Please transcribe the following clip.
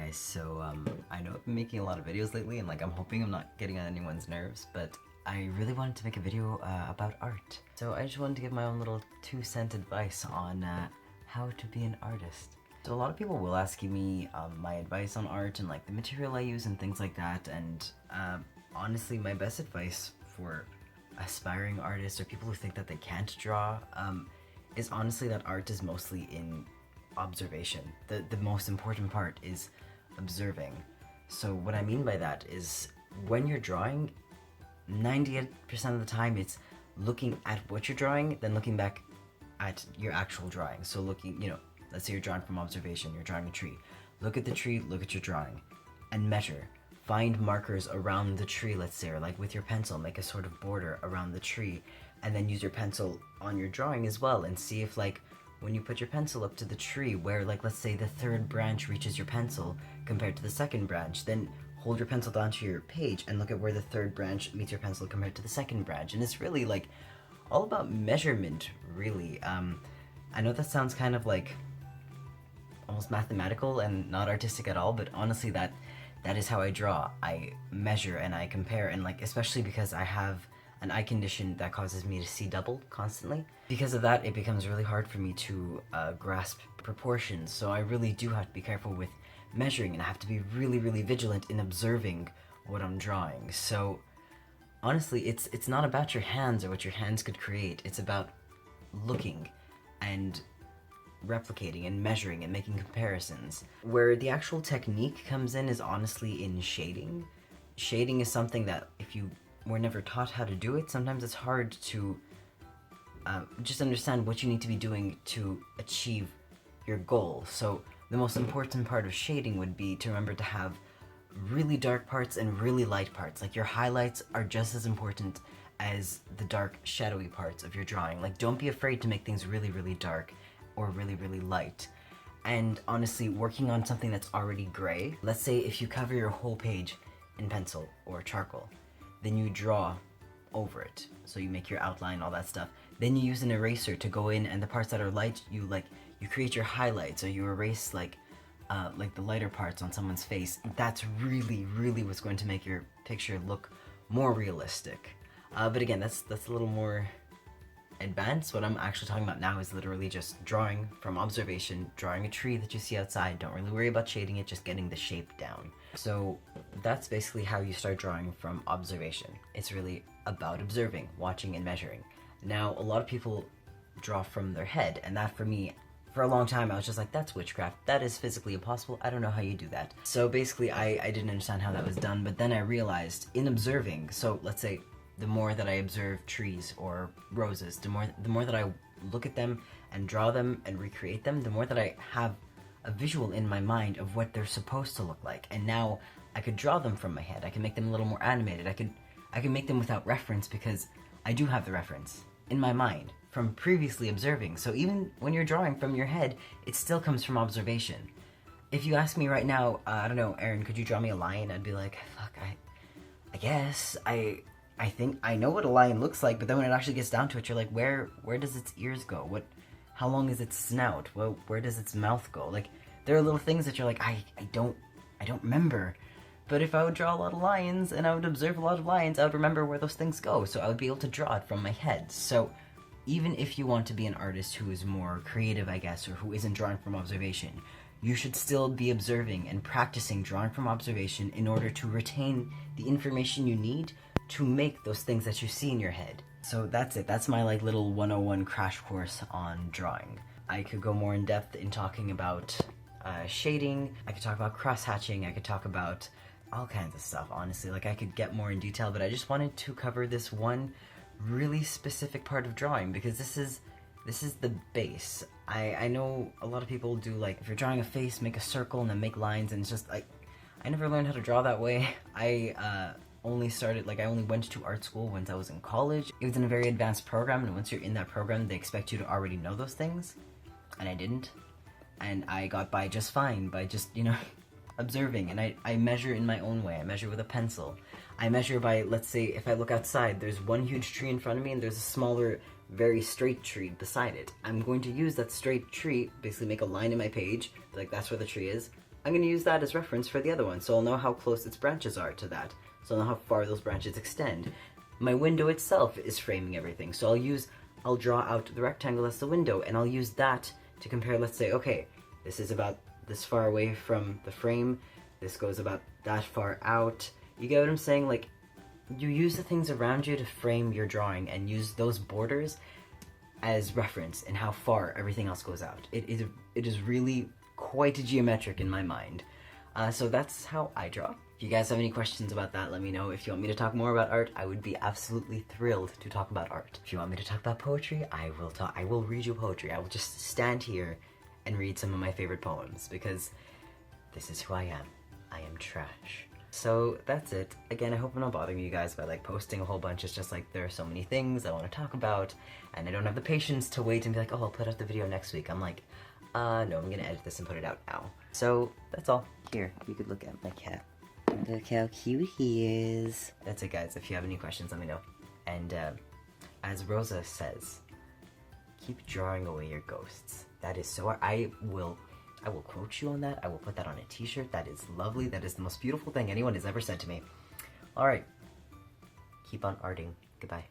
guys, so I know I've been making a lot of videos lately and I'm hoping I'm not getting on anyone's nerves, but I really wanted to make a video about art. So I just wanted to give my own little 2-cent advice on how to be an artist. So a lot of people will ask me my advice on art and the material I use and things like that, and honestly my best advice for aspiring artists or people who think that they can't draw is honestly that art is mostly in observation. The most important part is observing. So what I mean by that is when you're drawing, 98% of the time it's looking at what you're drawing, then looking back at your actual drawing. So looking, let's say you're drawing from observation, you're drawing a tree. Look at the tree, look at your drawing, and measure. Find markers around the tree, let's say, or with your pencil, make a sort of border around the tree, and then use your pencil on your drawing as well, and see if when you put your pencil up to the tree where let's say the third branch reaches your pencil compared to the second branch, then hold your pencil down to your page and look at where the third branch meets your pencil compared to the second branch. And it's really all about measurement, really. I know that sounds kind of almost mathematical and not artistic at all, but honestly that is how I draw. I measure and I compare, and especially because I have an eye condition that causes me to see double constantly. Because of that, it becomes really hard for me to grasp proportions, so I really do have to be careful with measuring, and I have to be really, really vigilant in observing what I'm drawing. So honestly, it's not about your hands or what your hands could create, it's about looking and replicating and measuring and making comparisons. Where the actual technique comes in is honestly in shading. Shading is something that if you were never taught how to do it, sometimes it's hard to just understand what you need to be doing to achieve your goal. So the most important part of shading would be to remember to have really dark parts and really light parts. Your highlights are just as important as the dark, shadowy parts of your drawing. Don't be afraid to make things really, really dark or really, really light. And honestly, working on something that's already gray, let's say if you cover your whole page in pencil or charcoal, then you draw over it. So you make your outline, all that stuff. Then you use an eraser to go in, and the parts that are light, you create your highlights, or you erase the lighter parts on someone's face. That's really, really what's going to make your picture look more realistic. But again, that's a little more advanced. What I'm actually talking about now is literally just drawing from observation, drawing a tree that you see outside. Don't really worry about shading it, just getting the shape down. So that's basically how you start drawing from observation. It's really about observing, watching, and measuring. Now, a lot of people draw from their head, and that for me, for a long time, I was just that's witchcraft. That is physically impossible. I don't know how you do that. So basically, I didn't understand how that was done, but then I realized in observing, so let's say the more that I observe trees or roses, the more that I look at them and draw them and recreate them, the more that I have a visual in my mind of what they're supposed to look like. And now I could draw them from my head. I can make them a little more animated. I can make them without reference because I do have the reference in my mind from previously observing. So even when you're drawing from your head, it still comes from observation. If you ask me right now, I don't know, Aaron, could you draw me a lion? I'd be like, fuck, I guess. I think I know what a lion looks like, but then when it actually gets down to it, you're like, where does its ears go? How long is its snout? Where does its mouth go? There are little things that you're like, I don't remember. But if I would draw a lot of lions and I would observe a lot of lions, I would remember where those things go, so I would be able to draw it from my head. So even if you want to be an artist who is more creative, I guess, or who isn't drawing from observation, you should still be observing and practicing drawing from observation in order to retain the information you need to make those things that you see in your head. So that's it. That's my little 101 crash course on drawing. I could go more in depth in talking about shading. I could talk about cross-hatching. I could talk about all kinds of stuff, honestly. I could get more in detail, but I just wanted to cover this one really specific part of drawing because this is the base. I know a lot of people do if you're drawing a face, make a circle and then make lines, and it's just I never learned how to draw that way. I only went to art school once I was in college. It was in a very advanced program, and once you're in that program, they expect you to already know those things, and I didn't. And I got by just fine by just, observing, and I measure in my own way. I measure with a pencil. I measure by, let's say, if I look outside, there's one huge tree in front of me, and there's a smaller, very straight tree beside it. I'm going to use that straight tree, basically make a line in my page, that's where the tree is, I'm going to use that as reference for the other one, so I'll know how close its branches are to that. So I'll know how far those branches extend. My window itself is framing everything, so I'll draw out the rectangle as the window, and I'll use that to compare, let's say, okay, this is about this far away from the frame, this goes about that far out. You get what I'm saying? Like, you use the things around you to frame your drawing and use those borders as reference in how far everything else goes out. It is really quite geometric in my mind. So that's how I draw. If you guys have any questions about that, let me know. If you want me to talk more about art, I would be absolutely thrilled to talk about art. If you want me to talk about poetry, I will read you poetry. I will just stand here and read some of my favorite poems, because this is who I am. I am trash. So that's it. Again, I hope I'm not bothering you guys by like posting a whole bunch. It's just like there are so many things I want to talk about, and I don't have the patience to wait and be like, oh, I'll put out the video next week. I'm like, no, I'm gonna edit this and put it out now. So that's all. Here, you could look at my cat. Look how cute he is. That's it, guys. If you have any questions, let me know. And as Rosa says, keep drawing away your ghosts. That is so. I will quote you on that. I will put that on a t-shirt. That is lovely. That is the most beautiful thing anyone has ever said to me. All right. Keep on arting. Goodbye.